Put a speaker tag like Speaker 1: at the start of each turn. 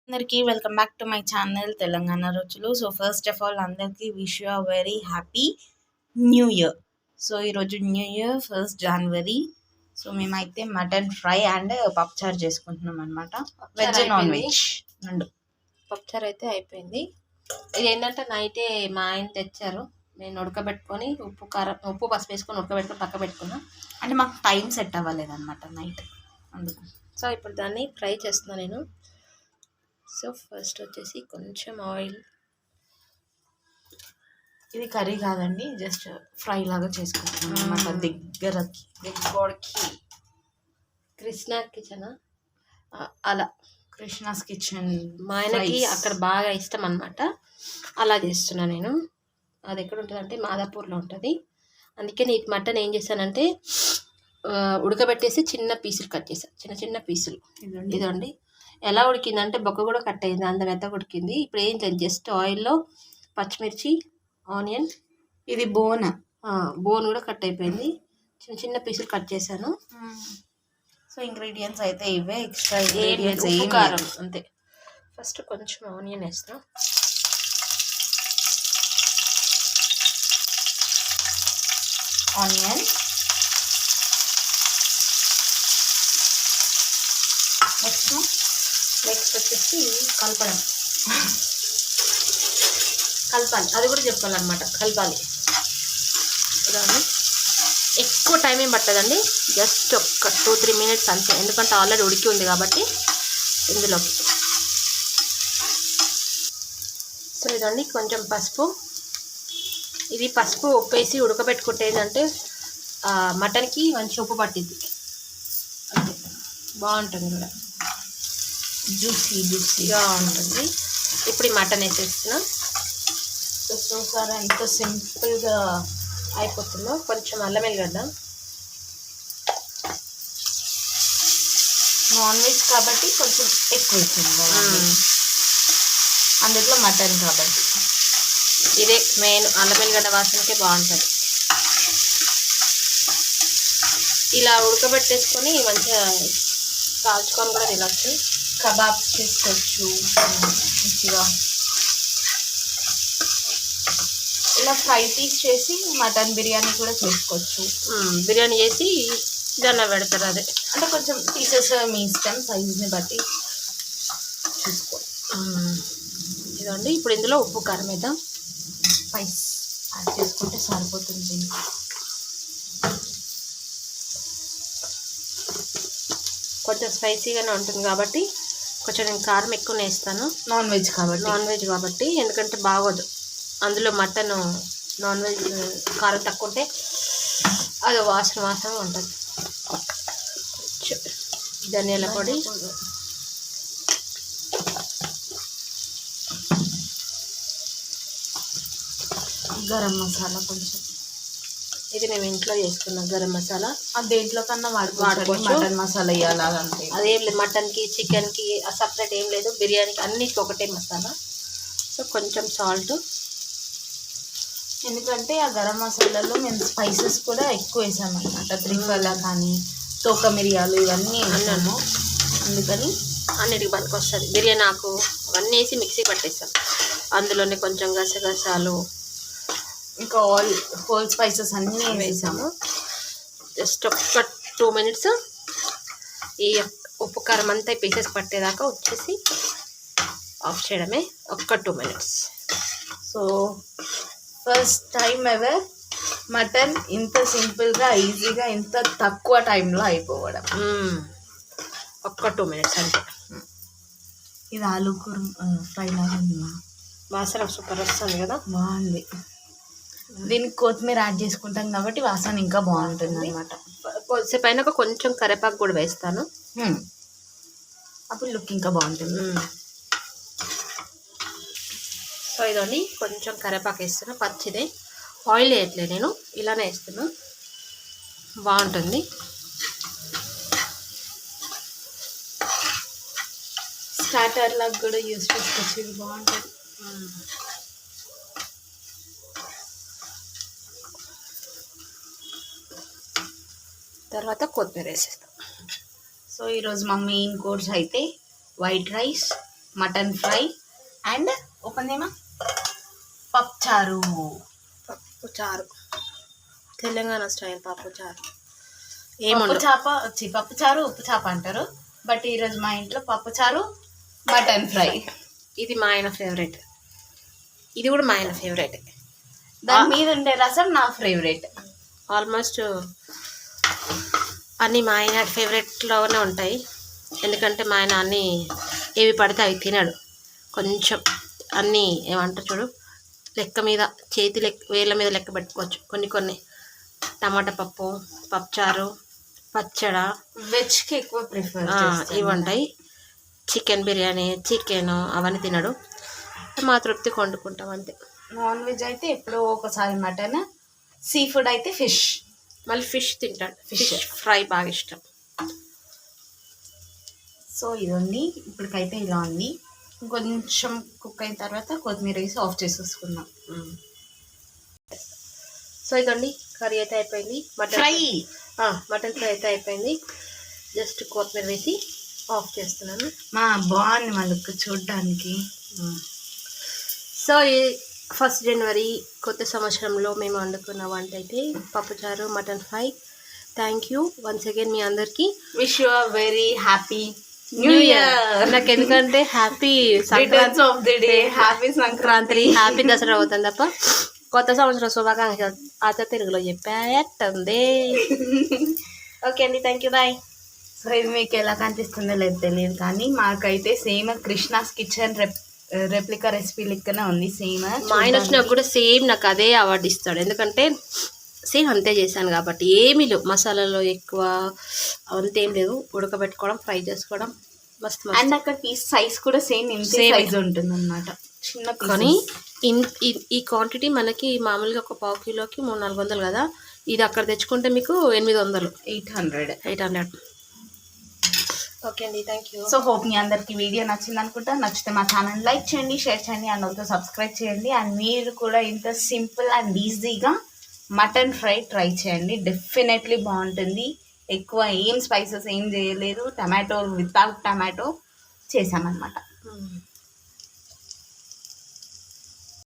Speaker 1: అందరికీ welcome back to my channel Telangana రుచులు. So first of all అందరికీ wish you a very happy new year. So ఈరోజు new year 1st January. So మేమైతే mutton fry and పప్పుచారు చేసుకుంటున్నాం అనమాట. Veg non veg రెండు.
Speaker 2: పప్పుచారు అయితే అయిపోయింది. ఇది ఏంటంటే నైటే మా ఆయన తెచ్చారు, నేను ఉడకబెట్టుకొని ఉప్పు పసుపు వేసుకొని ఉడకబెట్టుకొని పక్క పెట్టుకున్నా.
Speaker 1: అంటే మాకు టైం సెట్ అవ్వలేదన్నమాట నైట్, అందుకు.
Speaker 2: సో ఇప్పుడు దాన్ని ఫ్రై చేస్తున్నాను నేను. సో ఫస్ట్ వచ్చేసి కొంచెం ఆయిల్.
Speaker 1: ఇది కర్రీ కాదండి, జస్ట్ ఫ్రై లాగా చేసుకుంటున్నాం అనమాట. దగ్గరకి
Speaker 2: కృష్ణా కిచెన్ అలా,
Speaker 1: కృష్ణాస్ కిచెన్
Speaker 2: మా ఆయనకి అక్కడ బాగా ఇష్టం అనమాట. అలా చేస్తున్నా నేను. అది ఎక్కడ ఉంటుంది అంటే మాదాపూర్లో ఉంటుంది. అందుకే నేను మటన్ ఏం చేశానంటే ఉడకబెట్టేసి చిన్న పీసులు కట్ చేశాను, చిన్న చిన్న పీసులు. ఇదండి ఎలా ఉడికిందంటే బొక్క కూడా కట్ అయింది, అంత మెత్తగా ఉడికింది. ఇప్పుడు ఏం లేదు, జస్ట్ ఆయిల్లో పచ్చిమిర్చి, ఆనియన్,
Speaker 1: ఇది బోన్
Speaker 2: కూడా కట్ అయిపోయింది, చిన్న చిన్న పీసులు కట్ చేశాను.
Speaker 1: సో ఇంగ్రీడియంట్స్ అయితే ఇవే, ఎక్స్ట్రా
Speaker 2: ఉప్పు కారం అంతే. ఫస్ట్ కొంచెం ఆనియన్ వేస్తాం.
Speaker 1: ఆనియన్,
Speaker 2: నెక్స్ట్ వచ్చేసి కలపాలి, అది కూడా చెప్పాలన్నమాట. కలపాలి, ఎక్కువ టైం ఏం పట్టదండి, జస్ట్ ఒక 2-3 minutes అంతే. ఎందుకంటే ఆల్రెడీ ఉడికి ఉంది కాబట్టి ఇందులోకి. సో ఇదండి కొంచెం పసుపు. ఇది పసుపు ఉప్పు వేసి ఉడకబెట్టుకుంటే ఏంటంటే మటన్కి మంచి ఉప్పు పట్టింది, అంతే. బాగుంటుంది కూడా, జ్యూసీగా ఉంటుంది. ఇప్పుడు ఈ మటన్ వేసేస్తున్నా.
Speaker 1: చూసారా ఎంత సింపుల్గా
Speaker 2: అయిపోతుందో. కొంచెం అల్లం వెల్లిగడ్డ,
Speaker 1: నాన్ వెజ్ కాబట్టి కొంచెం ఎక్కువ అవుతుంది, అందులో మటన్ కాబట్టి.
Speaker 2: ఇదే మెయిన్, అల్లం వెల్లిగడ్డ వాసనకే బాగుంటుంది. ఇలా ఉడకబెట్టేసుకొని మంచిగా కాల్చుకొని కూడా తినచ్చు,
Speaker 1: కబాబ్స్ చేసుకోవచ్చు మంచిగా. ఇలా ఫ్రై పీస్ చేసి మటన్ బిర్యానీ కూడా చేసుకోవచ్చు.
Speaker 2: బిర్యానీ చేసి దాన్ని పెడతారు, అదే.
Speaker 1: అంటే కొంచెం పీసెస్ మీ ఇష్టం, సైజ్ని బట్టి చూసుకో.
Speaker 2: ఇదండి ఇప్పుడు ఇందులో ఉప్పు కారం వేద్దాం.
Speaker 1: స్పైస్ యాడ్ చేసుకుంటే సరిపోతుంది.
Speaker 2: కొంచెం స్పైసీగానే ఉంటుంది కాబట్టి కొంచెం నేను కారం ఎక్కువనే వేస్తాను.
Speaker 1: నాన్ వెజ్
Speaker 2: కాబట్టి ఎందుకంటే బాగోదు అందులో మటన్. నాన్ వెజ్ కారం తక్కువ ఉంటే అది వాసన ఉంటుంది. ధనియాల పొడి,
Speaker 1: గరం మసాలా కొంచెం.
Speaker 2: ఇది మేము ఇంట్లో చేసుకున్నాం గరం మసాలా.
Speaker 1: దేంట్లో కన్నా వాడుకోవచ్చు. మటన్ మసాలా వేయాలంటే
Speaker 2: అదేం లేదు, మటన్కి చికెన్కి సపరేట్ ఏం లేదు, బిర్యానీకి అన్నిటికీ ఒకటే మసాలా. సో కొంచెం సాల్ట్,
Speaker 1: ఎందుకంటే ఆ గరం మసాలాలో మేము స్పైసెస్ కూడా ఎక్కువ వేసామన్నమాట. త్రిఫలా కానీ తోక మిరియాలు ఇవన్నీ వేసాము, అందుకని
Speaker 2: అన్నిటికి పనికి వస్తుంది. బిర్యానీ ఆకు అవన్నీ వేసి మిక్సీ పట్టేస్తాం. అందులోనే కొంచెం గసగసాలు,
Speaker 1: ఇంకా హోల్ స్పైసెస్ అన్నీ వేసాము.
Speaker 2: జస్ట్ ఒక 2 minutes ఈ ఉప్పు కారం అంతా పీసెస్ పట్టేదాకా వచ్చేసి ఆఫ్ చేయడమే. ఒక్క 2 minutes.
Speaker 1: So first time ever mutton ఇంత సింపుల్గా, ఈజీగా, ఇంత తక్కువ టైంలో అయిపోవడం.
Speaker 2: ఒక్క 2 minutes అంటే.
Speaker 1: ఇది ఆలు ఫ్రై లాగా
Speaker 2: వాసన సూపర్ వస్తుంది కదా,
Speaker 1: బాగుంది. దీనికి కొత్తిమీర యాడ్ చేసుకుంటాం కాబట్టి వాసన ఇంకా బాగుంటుంది అనమాట.
Speaker 2: కొద్దిసేపు అయినాక కొంచెం కరివేపాకు కూడా వేస్తాను,
Speaker 1: అప్పుడు లుక్ ఇంకా బాగుంటుంది.
Speaker 2: సో ఇదండి కొంచెం కరివేపాకు వేస్తున్నా, పచ్చిదే, ఆయిల్ వేయట్లేదు నేను, ఇలానే వేస్తున్నా, బాగుంటుంది.
Speaker 1: స్టార్టర్ లాగా కూడా యూస్ చేసుకోవచ్చు, ఇది బాగుంటుంది.
Speaker 2: తర్వాత కొత్తిమీర వేసేస్తాం.
Speaker 1: సో ఈరోజు మా మెయిన్ కోర్స్ అయితే white rice, mutton fry and open పప్పుచారు.
Speaker 2: పప్పు చారు, తెలంగాణ స్టైల్ పప్పు చారు.
Speaker 1: పప్పు చారు ఉప్పు చేప అంటారు, బట్ ఈరోజు మా ఇంట్లో పప్పు చారు మటన్ ఫ్రై.
Speaker 2: ఇది మా ఆయన ఫేవరెట్, ఇది కూడా మా ఆయన ఫేవరెట్.
Speaker 1: దాని మీద ఉండే రసం నా ఫేవరెట్.
Speaker 2: ఆల్మోస్ట్ అన్నీ మా ఆయన ఫేవరెట్లోనే ఉంటాయి, ఎందుకంటే మా ఆయన అన్నీ ఏవి పడితే అవి తినడు. కొంచెం అన్నీ ఏమంటారు చూడు, లెక్క మీద చేతి వేళ్ళ మీద లెక్క పెట్టుకోవచ్చు. కొన్ని టమాటా పప్పు, పప్పుచారు, పచ్చడి,
Speaker 1: వెజ్కి ఎక్కువ ప్రిఫర్
Speaker 2: ఇవి ఉంటాయి. చికెన్ బిర్యానీ, చికెన్ అవన్నీ తినడు. మా తృప్తికి వండుకుంటాం అంతే.
Speaker 1: నాన్ వెజ్ అయితే ఎప్పుడో ఒకసారి మటన్, సీ ఫుడ్ అయితే ఫిష్.
Speaker 2: మళ్ళీ ఫిష్ తింటాడు, ఫిష్ ఫ్రై బాగా ఇష్టం.
Speaker 1: సో ఇదండి, ఇప్పటికైతే ఇలా ఉంది. కొంచెం కుక్ అయిన తర్వాత కొత్తిమీర వేసి ఆఫ్ చేసేసుకుందాం.
Speaker 2: సో ఇదండి, కర్రీ అయితే అయిపోయింది. మటన్ ఫ్రై అయితే అయిపోయింది. జస్ట్ కొత్తిమీర వేసి ఆఫ్ చేస్తున్నాను.
Speaker 1: బాగుంది మా లుక్ చూడడానికి.
Speaker 2: సో ఈ 1 జనవరి కొత్త సంవత్సరంలో మేము వండుకున్న వంట అయితే పప్పుచారు, mutton fry. Thank you once again మీ అందరికీ.
Speaker 1: Wish you very happy new year.
Speaker 2: నాకు ఎందుకంటే happy
Speaker 1: returns of the day, happy Sankranti,
Speaker 2: happy Dasara అవుతుంది తప్ప కొత్త సంవత్సరం శుభాకాంక్షలు అత తెలుగులో చెప్పేస్తుంది. ఓకే అండి, థ్యాంక్ యూ, బాయ్.
Speaker 1: సో ఇది మీకు ఎలా కనిపిస్తుందో లేదు తెలియదు, కానీ మాకైతే same Krishna's kitchen replica recipe లెక్కనే ఉంది. సేమ్
Speaker 2: మా ఆయన వచ్చినాక కూడా సేమ్ నాకు అదే అవార్డు ఇస్తాడు, ఎందుకంటే సేమ్ అంతే చేశాను కాబట్టి. ఏమీ లేవు మసాలాలో ఎక్కువ అంతేం లేదు, ఉడకబెట్టుకోవడం, ఫ్రై చేసుకోవడం, మస్తు.
Speaker 1: అండ్ అక్కడ పీస్ సైజ్ కూడా సేమ్ సైజ్ ఉంటుంది అన్నమాట, చిన్న.
Speaker 2: కానీ ఈ క్వాంటిటీ మనకి మామూలుగా ఒక పావు కిలోకి 300-400 కదా, ఇది అక్కడ తెచ్చుకుంటే మీకు 800, 800. ఓకే అండి, థ్యాంక్ యూ.
Speaker 1: సో హోప్ మీ అందరికి వీడియో నచ్చింది అనుకుంటా. నచ్చితే మా ఛానల్ లైక్ చేయండి, షేర్ చేయండి, అండ్ ఆల్సో సబ్స్క్రైబ్ చేయండి. అండ్ మీరు కూడా ఇంత సింపుల్ అండ్ ఈజీగా మటన్ ఫ్రై ట్రై చేయండి, డెఫినెట్లీ బాగుంటుంది. ఎక్కువ ఏం స్పైసెస్ ఏం చేయలేదు, టమాటో వితౌట్ టమాటో చేసామన్నమాట.